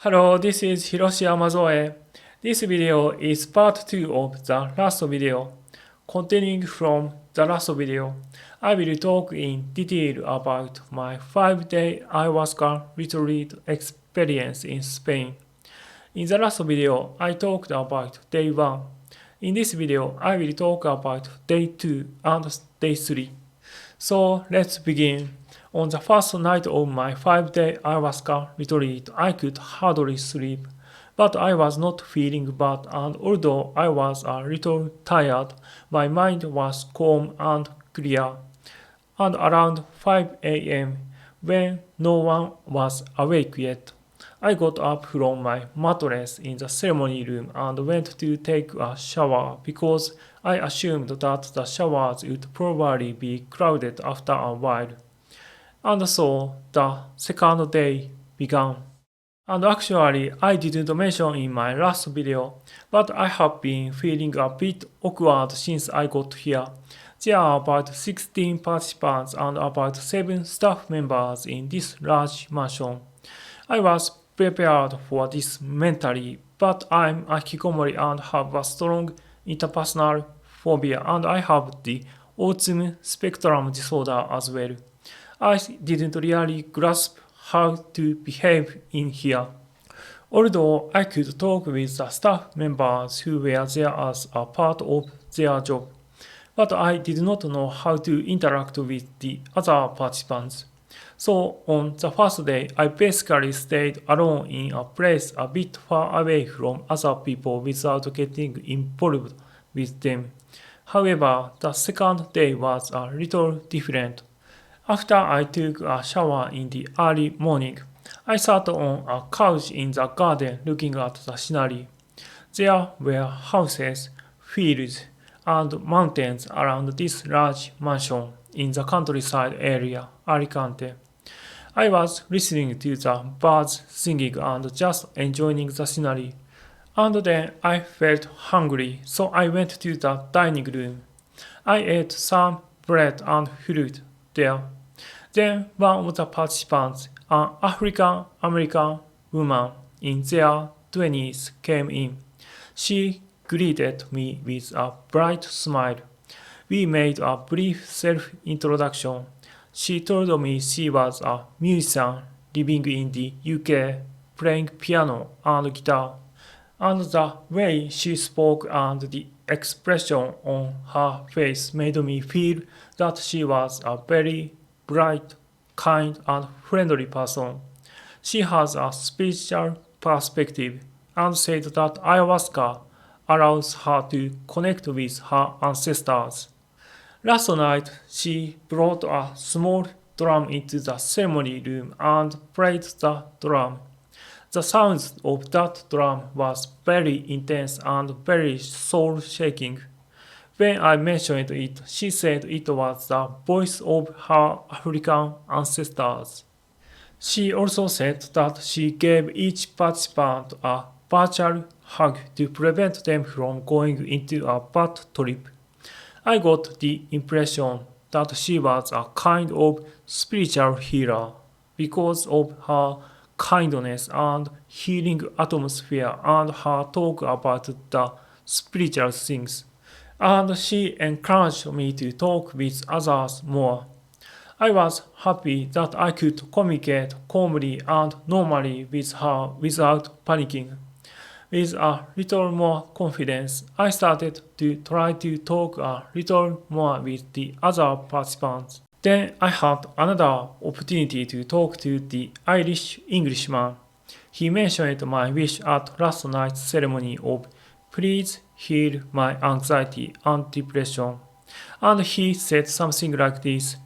Hello, this is Hiroshi Yamazoe. This video is part 2 of the last video. Continuing from the last video, I will talk in detail about my 5-day Ayahuasca retreat experience in Spain. In the last video, I talked about day 1. In this video, I will talk about day 2 and day 3. So let's begin. On the first night of my 5-day Ayahuasca retreat, I could hardly sleep, but I was not feeling bad, and although I was a little tired, my mind was calm and clear. And around 5 a.m., when no one was awake yet, I got up from my mattress in the ceremony room and went to take a shower because I assumed that the showers would probably be crowded after a while. And so the second day began. And actually, I didn't mention in my last video, but I have been feeling a bit awkward since I got here. There are about 16 participants and about 7 staff members in this large mansion. I was prepared for this mentally, but I'm a Hikikomori and have a strong interpersonal phobia, and I have the Autism Spectrum Disorder as well. I didn't really grasp how to behave in here. Although I could talk with the staff members who were there as a part of their job, but I did not know how to interact with the other participants. So on the first day, I basically stayed alone in a place a bit far away from other people without getting involved with them. However, the second day was a little different. After I took a shower in the early morning, I sat on a couch in the garden looking at the scenery. There were houses, fields, and mountains around this large mansion in the countryside area, Alicante. I was listening to the birds singing and just enjoying the scenery. And then I felt hungry, so I went to the dining room. I ate some bread and fruit there. Then one of the participants, an African American woman in their 20s, came in. She greeted me with a bright smile. We made a brief self-introduction. She told me she was a musician living in the UK, playing piano and guitar. And the way she spoke and the expression on her face made me feel that she was a very bright, kind, and friendly person. She has a spiritual perspective and said that ayahuasca allows her to connect with her ancestors. Last night, she brought a small drum into the ceremony room and played the drum. The sound of that drum was very intense and very soul-shaking. When I mentioned it, she said it was the voice of her African ancestors. She also said that she gave each participant a virtual hug to prevent them from going into a bad trip. I got the impression that she was a kind of spiritual healer because of her kindness and healing atmosphere and her talk about the spiritual things. And she encouraged me to talk with others more. I was happy that I could communicate calmly and normally with her without panicking. With a little more confidence, I started to try to talk a little more with the other participants. Then I had another opportunity to talk to the Irish Englishman. He mentioned my wish at last night's ceremony of "Please heal my anxiety and depression." And he said something like this: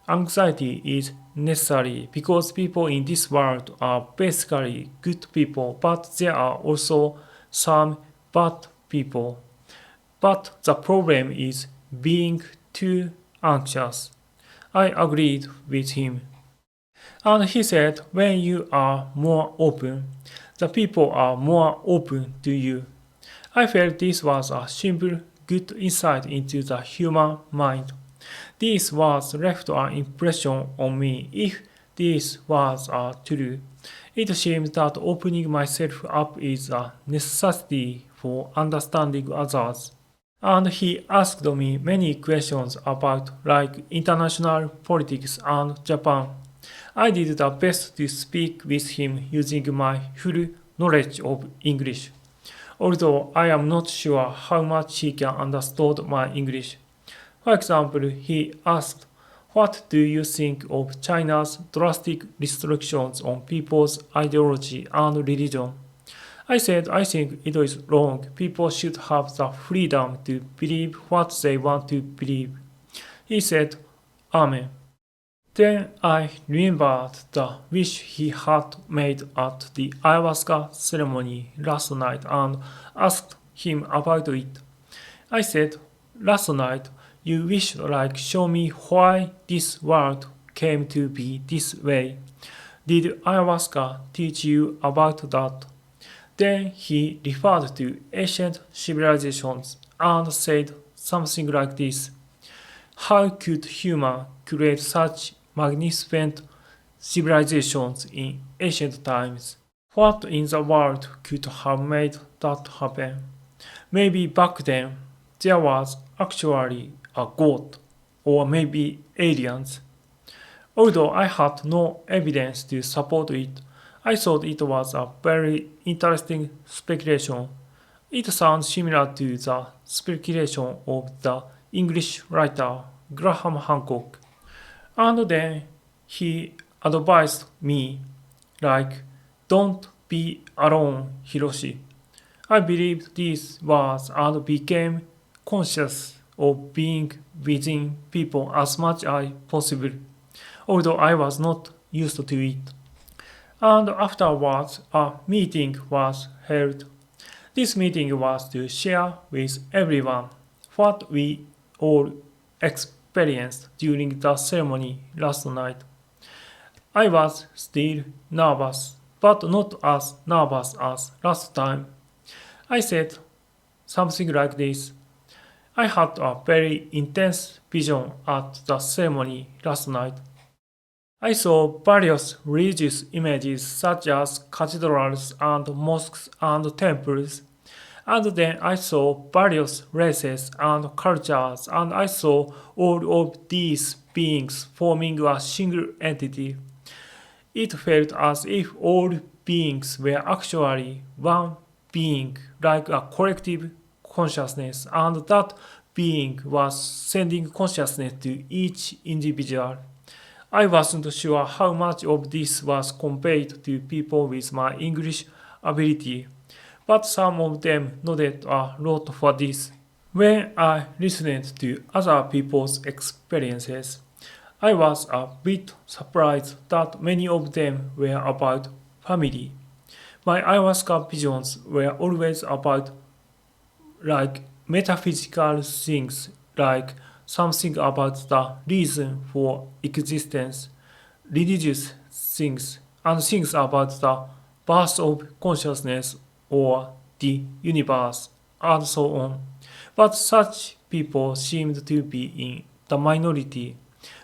anxiety is necessary because people in this world are basically good people, but there are also some bad people. But the problem is being too anxious. I agreed with him. And he said, when you are more open, the people are more open to you. I felt this was a simple, good insight into the human mind. These words left an impression on me. If these words are true, It seems that opening myself up is a necessity for understanding others. And he asked me many questions about like international politics and Japan. I did the best to speak with him using my full knowledge of English, although I am not sure how much he can understand my English. For example, he asked, "What do you think of China's drastic restrictions on people's ideology and religion?" I said, "I think it is wrong. People should have the freedom to believe what they want to believe." He said, "Amen." Then I remembered the wish he had made at the Ayahuasca ceremony last night and asked him about it. I said, "Last night, you wished like show me why this world came to be this way. Did Ayahuasca teach you about that?" Then he referred to ancient civilizations and said something like this: "How could humans create such magnificent civilizations in ancient times? What in the world could have made that happen? Maybe back then there was actually a god, or maybe aliens." Although I had no evidence to support it, I thought it was a very interesting speculation. It sounds similar to the speculation of the English writer Graham Hancock. And then he advised me, like, "Don't be alone, Hiroshi." I believed these words and became conscious of being within people as much as possible, although I was not used to it. And afterwards, a meeting was held. This meeting was to share with everyone what we all experienced during the ceremony last night. I was still nervous, but not as nervous as last time. I said something like this: "I had a very intense vision at the ceremony last night. I saw various religious images such as cathedrals and mosques and temples, and then I saw various races and cultures, and I saw all of these beings forming a single entity. It felt as if all beings were actually one being, like a collective consciousness, and that being was sending consciousness to each individual. I wasn't sure how much of this was conveyed to people with my English ability, but some of them nodded a lot for this. When I listened to other people's experiences, I was a bit surprised that many of them were about family. My ayahuasca visions were always about like metaphysical things, like something about the reason for existence, religious things, and things about the birth of consciousness or the universe, and so on. But such people seemed to be in the minority.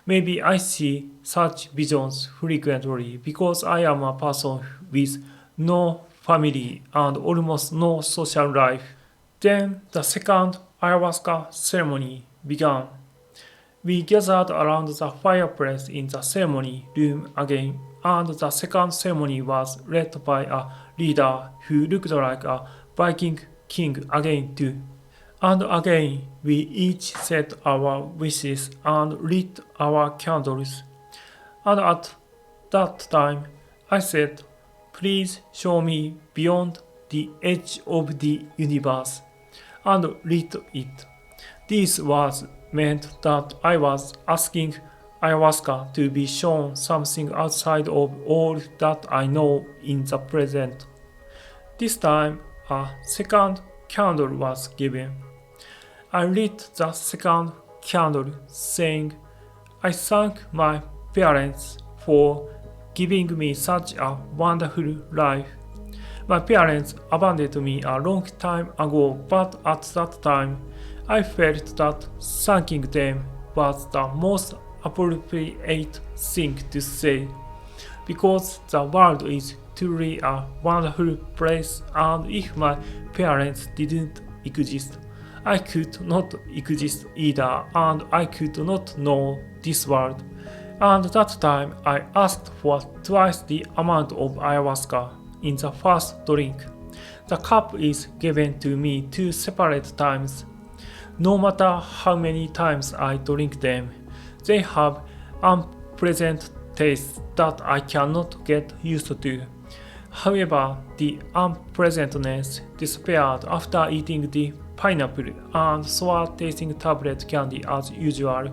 Maybe I see such visions frequently because I am a person with no family and almost no social life. Then the second ayahuasca ceremony began. We gathered around the fireplace in the ceremony room again, and the second ceremony was led by a leader who looked like a Viking king again too. And again we each said our wishes and lit our candles. And at that time I said, "Please show me beyond the edge of the universe," and lit it. These words meant that I was asking ayahuasca to be shown something outside of all that I know in the present. This time a second candle was given. I lit the second candle, saying, "I thank my parents for giving me such a wonderful life. My parents abandoned me a long time ago, but at that time I felt that thanking them was the most appropriate thing to say, because the world is truly a wonderful place, and if my parents didn't exist, I could not exist either, and I could not know this world. And that time I asked for twice the amount of ayahuasca in the first drink. The cup is given to me 2 separate times. No matter how many times I drink them, they have unpleasant taste that I cannot get used to. However, the unpleasantness disappeared after eating the pineapple and sour tasting tablet candy as usual.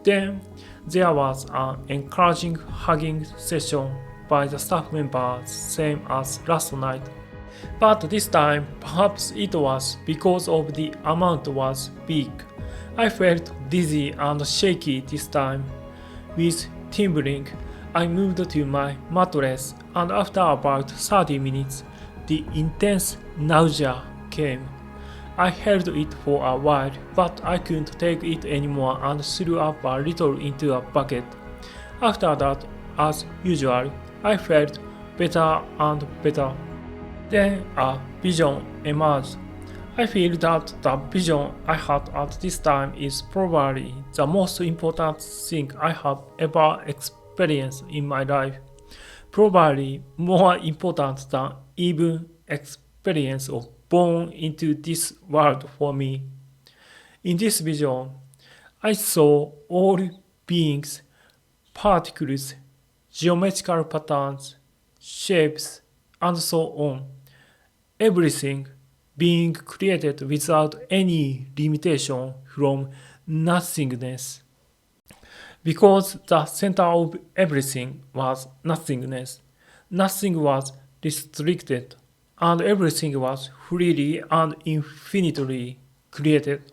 Then there was an encouraging hugging session by the staff members, same as last night. But this time, perhaps it was because of the amount was big. I felt dizzy and shaky this time. With trembling, I moved to my mattress, and after about 30 minutes, the intense nausea came. I held it for a while, but I couldn't take it anymore and threw up a little into a bucket. After that, as usual, I felt better and better. Then a vision emerged. I feel that the vision I had at this time is probably the most important thing I have ever experienced in my life. Probably more important than even experience of born into this world for me. In this vision, I saw all beings, particles, geometrical patterns, shapes, and so on. Everything being created without any limitation from nothingness. Because the center of everything was nothingness, nothing was restricted, and everything was freely and infinitely created.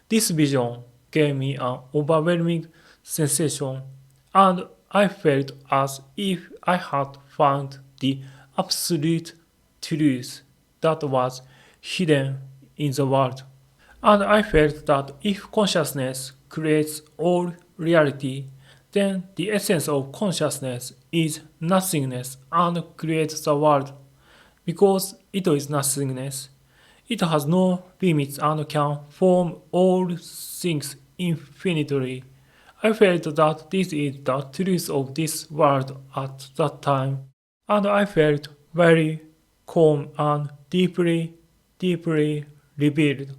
This vision gave me an overwhelming sensation, and I felt as if I had found the absolute truth that was hidden in the world. And I felt that if consciousness creates all reality, then the essence of consciousness is nothingness and creates the world. Because it is nothingness, it has no limits and can form all things infinitely. I felt that this is the truth of this world at that time, and I felt very calm and deeply revealed,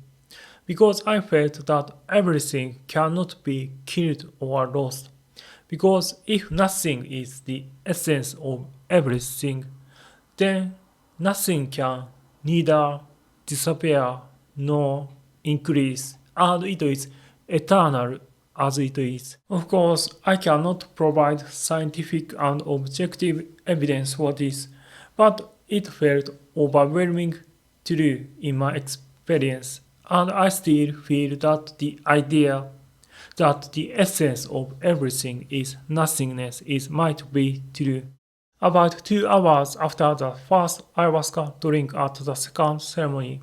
because I felt that everything cannot be killed or lost, because if nothing is the essence of everything, then nothing can neither disappear nor increase, and it is eternal as it is. Of course, I cannot provide scientific and objective evidence for this, but it felt overwhelming true in my experience, and I still feel that the idea that the essence of everything is nothingness might be true. About 2 hours after the first ayahuasca drink at the second ceremony,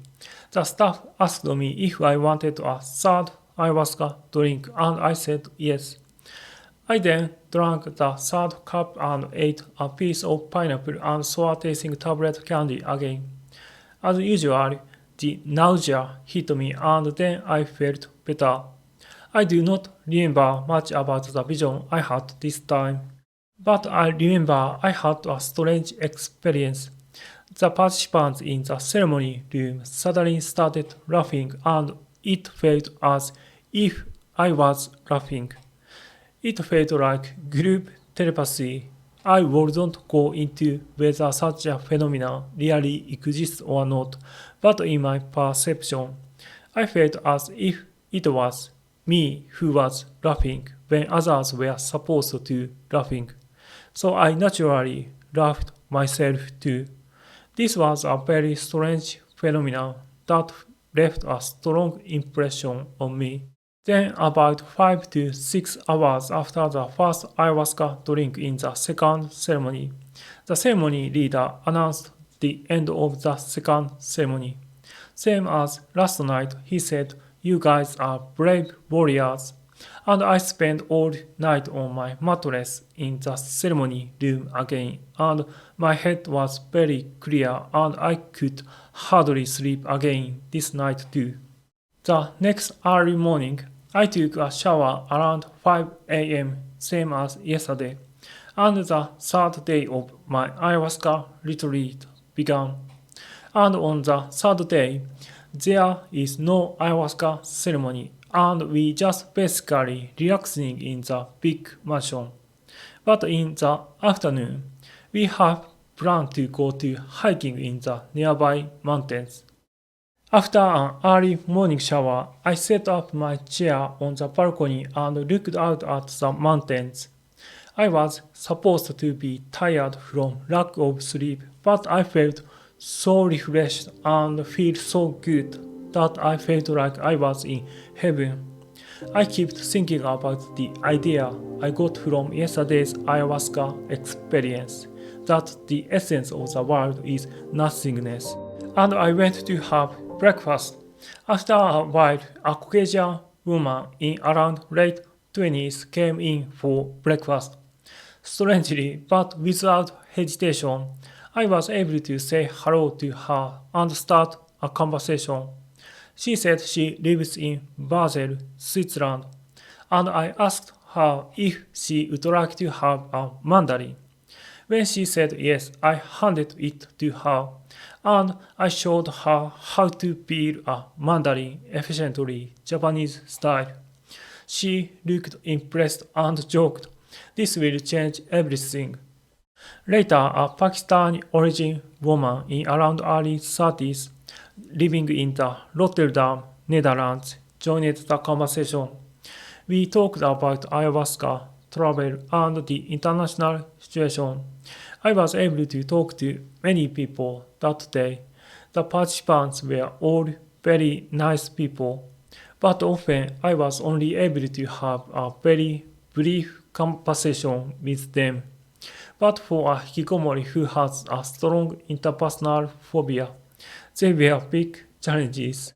the staff asked me if I wanted a third ayahuasca drink, and I said yes. I then drank the third cup and ate a piece of pineapple and sour tasting tablet candy again. As usual, the nausea hit me and then I felt better. I do not remember much about the vision I had this time, but I remember I had a strange experience. The participants in the ceremony room suddenly started laughing, and it felt as if I was laughing. It felt like group telepathy. I wouldn't go into whether such a phenomenon really exists or not, but in my perception, I felt as if it was me who was laughing when others were supposed to laughing. So I naturally laughed myself too. This was a very strange phenomenon that left a strong impression on me. Then about 5 to 6 hours after the first ayahuasca drink in the second ceremony, the ceremony leader announced the end of the second ceremony. Same as last night, he said, "You guys are brave warriors. and I spent all night on my mattress in the ceremony room again, and my head was very clear and I could hardly sleep again this night too. The next early morning, I took a shower around 5 a.m., same as yesterday, and the third day of my ayahuasca retreat began. And on the third day, there is no ayahuasca ceremony, and we just basically relaxing in the big mansion. But in the afternoon, we have planned to go to hiking in the nearby mountains. After an early morning shower, I set up my chair on the balcony and looked out at the mountains. I was supposed to be tired from lack of sleep, but I felt so refreshed and feel so good that I felt like I was in heaven. I kept thinking about the idea I got from yesterday's ayahuasca experience, that the essence of the world is nothingness. And I went to have breakfast. After a while, a Caucasian woman in around late 20s came in for breakfast. Strangely, but without hesitation, I was able to say hello to her and start a conversation. She said she lives in Basel, Switzerland, and I asked her if she would like to have a mandarin. When she said yes, I handed it to her, and I showed her how to peel a mandarin efficiently, Japanese style. She looked impressed and joked, "This will change everything." Later, a Pakistani origin woman in around early 30s, living in the Rotterdam, Netherlands, joined the conversation. We talked about ayahuasca, travel, and the international situation. I was able to talk to many people that day. The participants were all very nice people, but often I was only able to have a very brief conversation with them. But for a hikikomori who has a strong interpersonal phobia, they were big challenges.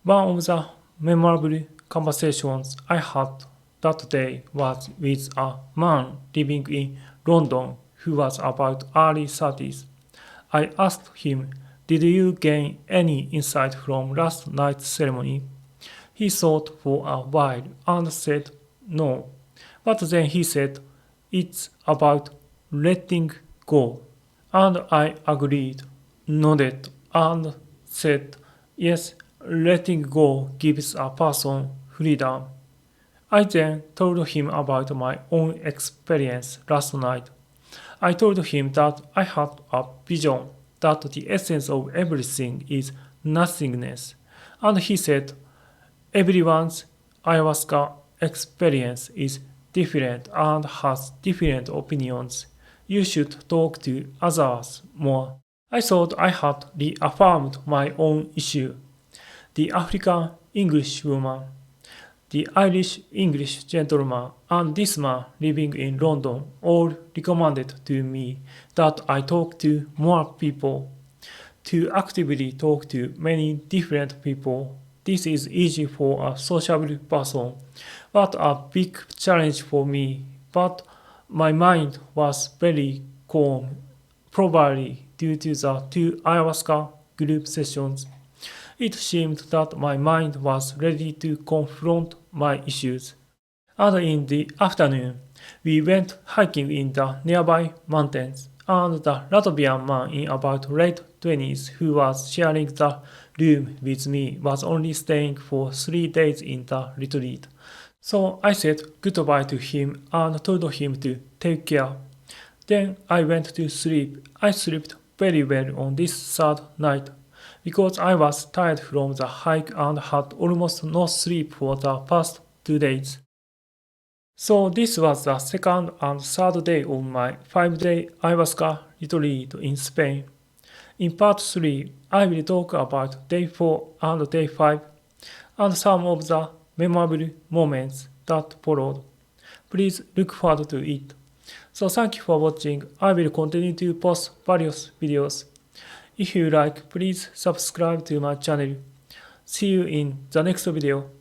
One of the memorable conversations I had that day was with a man living in London who was about early 30s. I asked him, "Did you gain any insight from last night's ceremony?" He thought for a while and said no. But then he said, "It's about letting go." And I agreed, nodded, and said, "Yes, letting go gives a person freedom." I then told him about my own experience last night. I told him that I had a vision that the essence of everything is nothingness. And he said, "Everyone's ayahuasca experience is different and has different opinions. You should talk to others more." I thought I had reaffirmed my own issue. The African English woman, the Irish English gentleman, and this man living in London all recommended to me that I talk to more people, to actively talk to many different people. This is easy for a sociable person, but a big challenge for me. But my mind was very calm, probably due to the 2 ayahuasca group sessions. It seemed that my mind was ready to confront my issues. And in the afternoon, we went hiking in the nearby mountains, and the Latvian man in about late 20s who was sharing the room with me was only staying for 3 days in the retreat. So I said goodbye to him and told him to take care. Then I went to sleep. I slept very well on this third night, because I was tired from the hike and had almost no sleep for the past 2 days. So this was the second and third day of my 5-day ayahuasca retreat in Spain. In part 3, I will talk about day 4 and day 5, and some of the memorable moments that followed. Please look forward to it. So thank you for watching. I will continue to post various videos. If you like, please subscribe to my channel. See you in the next video.